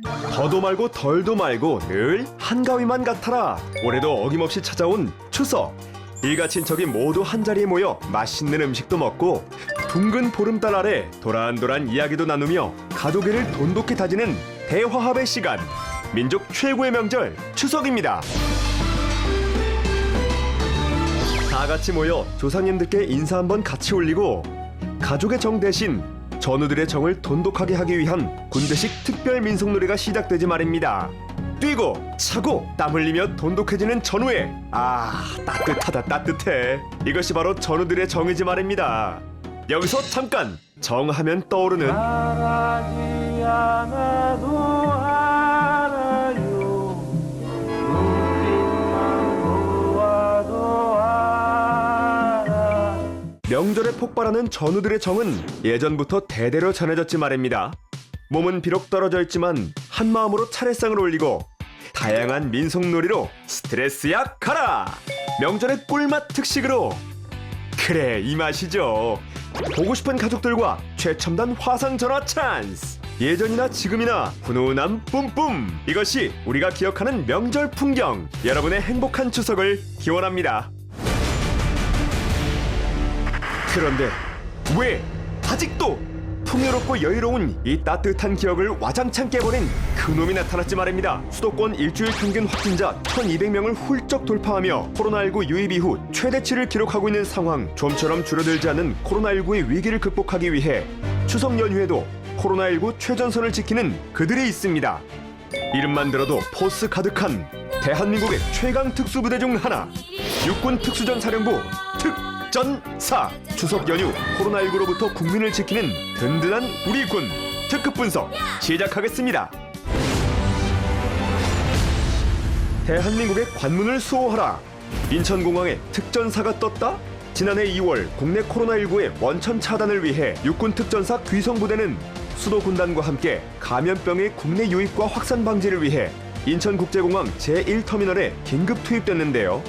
더도 말고 덜도 말고 늘 한가위만 같아라. 올해도 어김없이 찾아온 추석. 일가 친척이 모두 한자리에 모여 맛있는 음식도 먹고 둥근 보름달 아래 도란도란 이야기도 나누며 가족애를 돈독히 다지는 대화합의 시간. 민족 최고의 명절 추석입니다. 다 같이 모여 조상님들께 인사 한번 같이 올리고 가족의 정 대신 전우들의 정을 돈독하게 하기 위한 군대식 특별 민속놀이가 시작되지 말입니다. 뛰고 차고 땀 흘리며 돈독해지는 전우회. 따뜻하다 따뜻해. 이것이 바로 전우들의 정이지 말입니다. 여기서 잠깐 정하면 떠오르는 말하지 않아도 알아요. 눈빛만 보아도 알아. 명절에 폭발하는 전우들의 정은 예전부터 대대로 전해졌지 말입니다. 몸은 비록 떨어져 있지만 한마음으로 차례상을 올리고 다양한 민속놀이로 스트레스 약 가라! 명절의 꿀맛 특식으로 그래 이 맛이죠. 보고 싶은 가족들과 최첨단 화상 전화 찬스. 예전이나 지금이나 훈훈함 뿜뿜. 이것이 우리가 기억하는 명절 풍경. 여러분의 행복한 추석을 기원합니다. 그런데 왜 아직도 풍요롭고 여유로운 이 따뜻한 기억을 와장창 깨버린 그놈이 나타났지 말입니다. 수도권 일주일 평균 확진자 1200명을 훌쩍 돌파하며 코로나19 유입 이후 최대치를 기록하고 있는 상황. 좀처럼 줄어들지 않는 코로나19의 위기를 극복하기 위해 추석 연휴에도 코로나19 최전선을 지키는 그들이 있습니다. 이름만 들어도 포스 가득한 대한민국의 최강 특수부대 중 하나, 육군 특수전사령부 특전사. 추석 연휴 코로나19로부터 국민을 지키는 든든한 우리 군 특급 분석 시작하겠습니다. 대한민국의 관문을 수호하라. 인천공항에 특전사가 떴다? 지난해 2월 국내 코로나19의 원천 차단을 위해 육군 특전사 귀성부대는 수도 군단과 함께 감염병의 국내 유입과 확산 방지를 위해 인천국제공항 제1터미널에 긴급 투입됐는데요.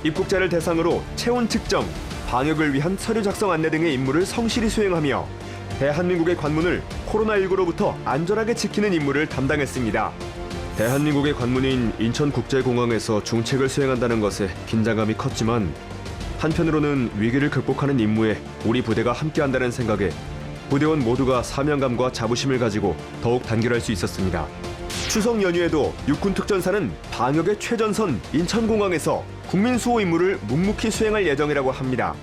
입국자를 대상으로 체온 측정, 방역을 위한 서류 작성 안내 등의 임무를 성실히 수행하며 대한민국의 관문을 코로나19로부터 안전하게 지키는 임무를 담당했습니다. 대한민국의 관문인 인천국제공항에서 중책을 수행한다는 것에 긴장감이 컸지만 한편으로는 위기를 극복하는 임무에 우리 부대가 함께한다는 생각에 부대원 모두가 사명감과 자부심을 가지고 더욱 단결할 수 있었습니다. 추석 연휴에도 육군 특전사는 방역의 최전선 인천공항에서 국민 수호 임무를 묵묵히 수행할 예정이라고 합니다.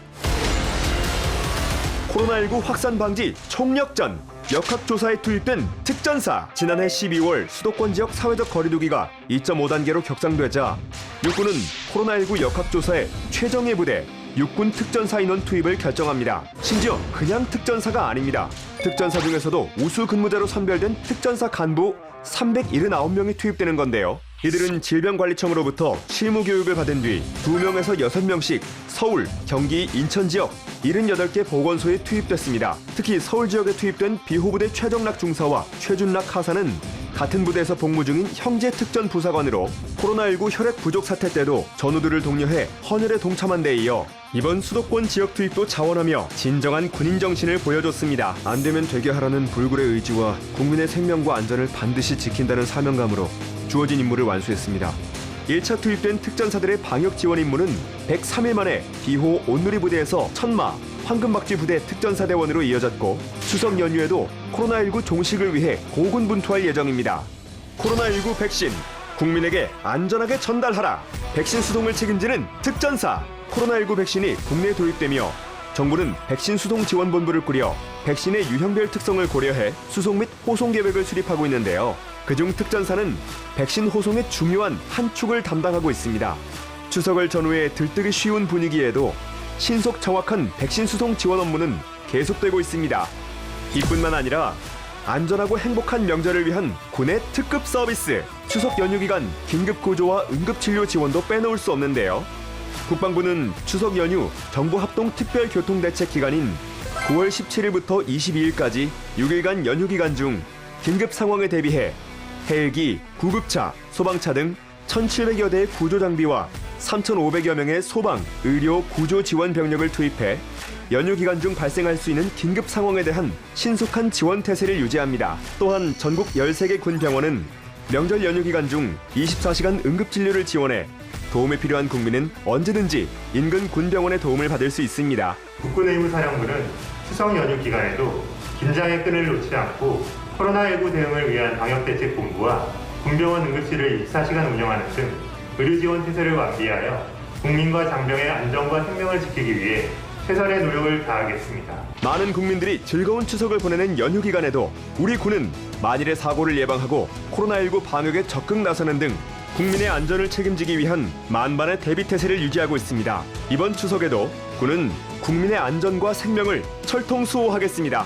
코로나19 확산 방지 총력전. 역학조사에 투입된 특전사. 지난해 12월 수도권 지역 사회적 거리두기가 2.5단계로 격상되자 육군은 코로나19 역학조사에 최정예 부대 육군 특전사 인원 투입을 결정합니다. 심지어 그냥 특전사가 아닙니다. 특전사 중에서도 우수 근무자로 선별된 특전사 간부 379명이 투입되는 건데요. 이들은 질병관리청으로부터 실무교육을 받은 뒤 2명에서 6명씩 서울, 경기, 인천 지역 78개 보건소에 투입됐습니다. 특히 서울 지역에 투입된 비호부대 최정락 중사와 최준락 하사는 같은 부대에서 복무 중인 형제 특전 부사관으로 코로나19 혈액 부족 사태 때도 전우들을 독려해 헌혈에 동참한 데 이어 이번 수도권 지역 투입도 자원하며 진정한 군인 정신을 보여줬습니다. 안 되면 되게 하라는 불굴의 의지와 국민의 생명과 안전을 반드시 지킨다는 사명감으로 주어진 임무를 완수했습니다. 1차 투입된 특전사들의 방역 지원 임무는 103일 만에 비호 온누리 부대에서 천마, 황금박쥐 부대 특전사대원으로 이어졌고 추석 연휴에도 코로나19 종식을 위해 고군분투할 예정입니다. 코로나19 백신, 국민에게 안전하게 전달하라. 백신 수송을 책임지는 특전사. 코로나19 백신이 국내에 도입되며 정부는 백신 수송 지원본부를 꾸려 백신의 유형별 특성을 고려해 수송 및 호송 계획을 수립하고 있는데요. 그중 특전사는 백신 호송의 중요한 한 축을 담당하고 있습니다. 추석을 전후해 들뜨기 쉬운 분위기에도 신속 정확한 백신 수송 지원 업무는 계속되고 있습니다. 이뿐만 아니라 안전하고 행복한 명절을 위한 군의 특급 서비스. 추석 연휴 기간 긴급 구조와 응급진료 지원도 빼놓을 수 없는데요. 국방부는 추석 연휴 정부 합동 특별교통대책 기간인 9월 17일부터 22일까지 6일간 연휴 기간 중 긴급 상황에 대비해 헬기, 구급차, 소방차 등 1,700여 대의 구조 장비와 3,500여 명의 소방, 의료, 구조 지원 병력을 투입해 연휴 기간 중 발생할 수 있는 긴급 상황에 대한 신속한 지원 태세를 유지합니다. 또한 전국 13개 군 병원은 명절 연휴 기간 중 24시간 응급진료를 지원해 도움이 필요한 국민은 언제든지 인근 군병원의 도움을 받을 수 있습니다. 국군의무사령부는 추석 연휴 기간에도 긴장의 끈을 놓지 않고 코로나19 대응을 위한 방역대책본부와 군병원 응급실을 24시간 운영하는 등 의료지원 태세를 완비하여 국민과 장병의 안전과 생명을 지키기 위해 최선의 노력을 다하겠습니다. 많은 국민들이 즐거운 추석을 보내는 연휴 기간에도 우리 군은 만일의 사고를 예방하고 코로나19 방역에 적극 나서는 등 국민의 안전을 책임지기 위한 만반의 대비 태세를 유지하고 있습니다. 이번 추석에도 군은 국민의 안전과 생명을 철통 수호하겠습니다.